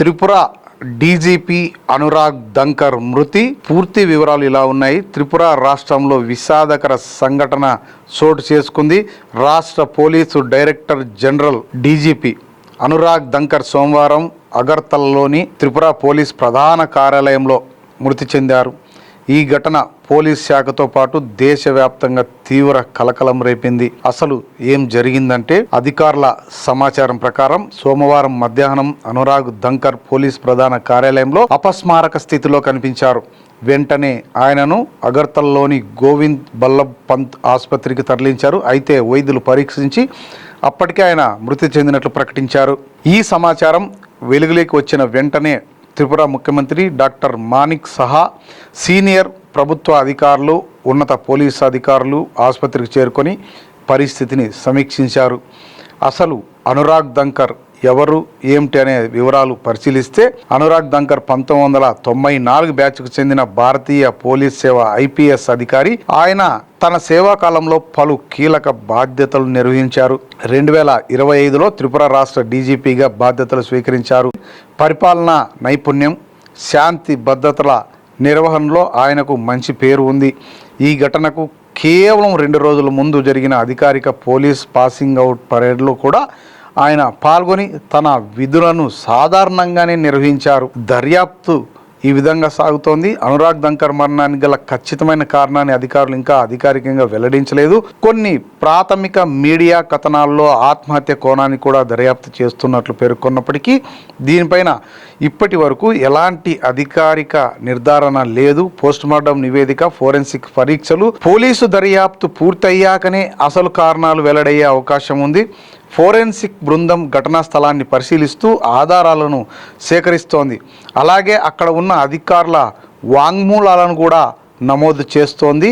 Tripura DGP Anurag దంకర్ మృతి. పూర్తి వివరాలు ఇలా ఉన్నాయి. త్రిపుర రాష్ట్రంలో విషాదకర సంఘటన చోటు చేసుకుంది. రాష్ట్ర police director general DGP Anurag Dhankar సోమవారం అగర్తలలోని త్రిపుర పోలీస్ ప్రధాన కార్యాలయంలో మృతి చెందారు. ఈ ఘటన పోలీస్ శాఖతో పాటు దేశవ్యాప్తంగా తీవ్ర కలకలం రేపింది. అసలు ఏం జరిగిందంటే, అధికారుల సమాచారం ప్రకారం సోమవారం మధ్యాహ్నం అనురాగ్ దంకర్ పోలీస్ ప్రధాన కార్యాలయంలో అపస్మారక స్థితిలో కనిపించారు. వెంటనే ఆయనను అగర్తలలోని గోవింద్ బల్లభ్ పంత్ ఆసుపత్రికి తరలించారు. అయితే వైద్యులు పరీక్షించి అప్పటికే ఆయన మృతి చెందినట్లు ప్రకటించారు. ఈ సమాచారం వెలుగులోకి వచ్చిన వెంటనే త్రిపుర ముఖ్యమంత్రి డాక్టర్ మాణిక్ సహా సీనియర్ ప్రభుత్వ అధికారులు, ఉన్నత పోలీసు అధికారులు ఆసుపత్రికి చేరుకొని పరిస్థితిని సమీక్షించారు. అసలు అనురాగ్ దంకర్ ఎవరు ఏమిటి అనే వివరాలు పరిశీలిస్తే, అనురాగ్ దంకర్ 1994 బ్యాచ్కు చెందిన భారతీయ పోలీస్ సేవ ఐపీఎస్ అధికారి. ఆయన తన సేవా కాలంలో పలు కీలక బాధ్యతలు నిర్వహించారు. 2025లో త్రిపుర రాష్ట్ర డీజీపీగా బాధ్యతలు స్వీకరించారు. పరిపాలనా నైపుణ్యం, శాంతి భద్రతల నిర్వహణలో ఆయనకు మంచి పేరు ఉంది. ఈ ఘటనకు కేవలం 2 రోజుల ముందు జరిగిన అధికారిక పోలీస్ పాసింగ్ అవుట్ పరేడ్లో కూడా ఆయన పాల్గొని తన విధులను సాధారణంగానే నిర్వహించారు. దర్యాప్తు ఈ విధంగా సాగుతోంది. అనురాగ్ దంకర్ మరణానికి గల ఖచ్చితమైన కారణాన్ని అధికారులు ఇంకా అధికారికంగా వెల్లడించలేదు. కొన్ని ప్రాథమిక మీడియా కథనాల్లో ఆత్మహత్య కోణాన్ని కూడా దర్యాప్తు చేస్తున్నట్లు పేర్కొన్నప్పటికీ దీనిపైన ఇప్పటి వరకు ఎలాంటి అధికారిక నిర్ధారణ లేదు. పోస్టుమార్టం నివేదిక, ఫోరెన్సిక్ పరీక్షలు, పోలీసు దర్యాప్తు పూర్తయ్యాకనే అసలు కారణాలు వెల్లడయ్యే అవకాశం ఉంది. ఫోరెన్సిక్ బృందం ఘటనా స్థలాన్ని పరిశీలిస్తూ ఆధారాలను సేకరిస్తోంది. అలాగే అక్కడ ఉన్న అధికారుల వాంగ్మూలాలను కూడా నమోదు చేస్తోంది.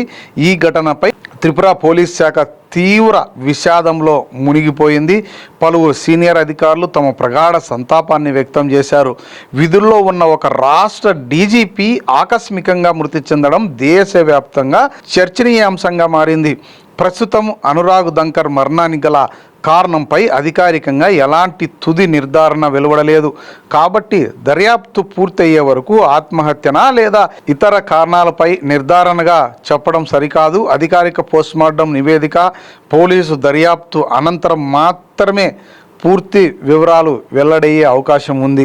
ఈ ఘటనపై త్రిపుర పోలీస్ శాఖ తీవ్ర విషాదంలో మునిగిపోయింది. పలువురు సీనియర్ అధికారులు తమ ప్రగాఢ సంతాపాన్ని వ్యక్తం చేశారు. విధుల్లో ఉన్న ఒక రాష్ట్ర డీజీపీ ఆకస్మికంగా మృతి చెందడం దేశవ్యాప్తంగా చర్చనీయాంశంగా మారింది. ప్రస్తుతం అనురాగ్ దంకర్ మరణానికి గల కారణంపై అధికారికంగా ఎలాంటి తుది నిర్ధారణ వెలువడలేదు. కాబట్టి దర్యాప్తు పూర్తయ్యే వరకు ఆత్మహత్యనా లేదా ఇతర కారణాలపై నిర్ధారణగా చెప్పడం సరికాదు. అధికారిక పోస్టుమార్టం నివేదిక, పోలీసు దర్యాప్తు అనంతరం మాత్రమే పూర్తి వివరాలు వెల్లడయ్యే అవకాశం ఉంది.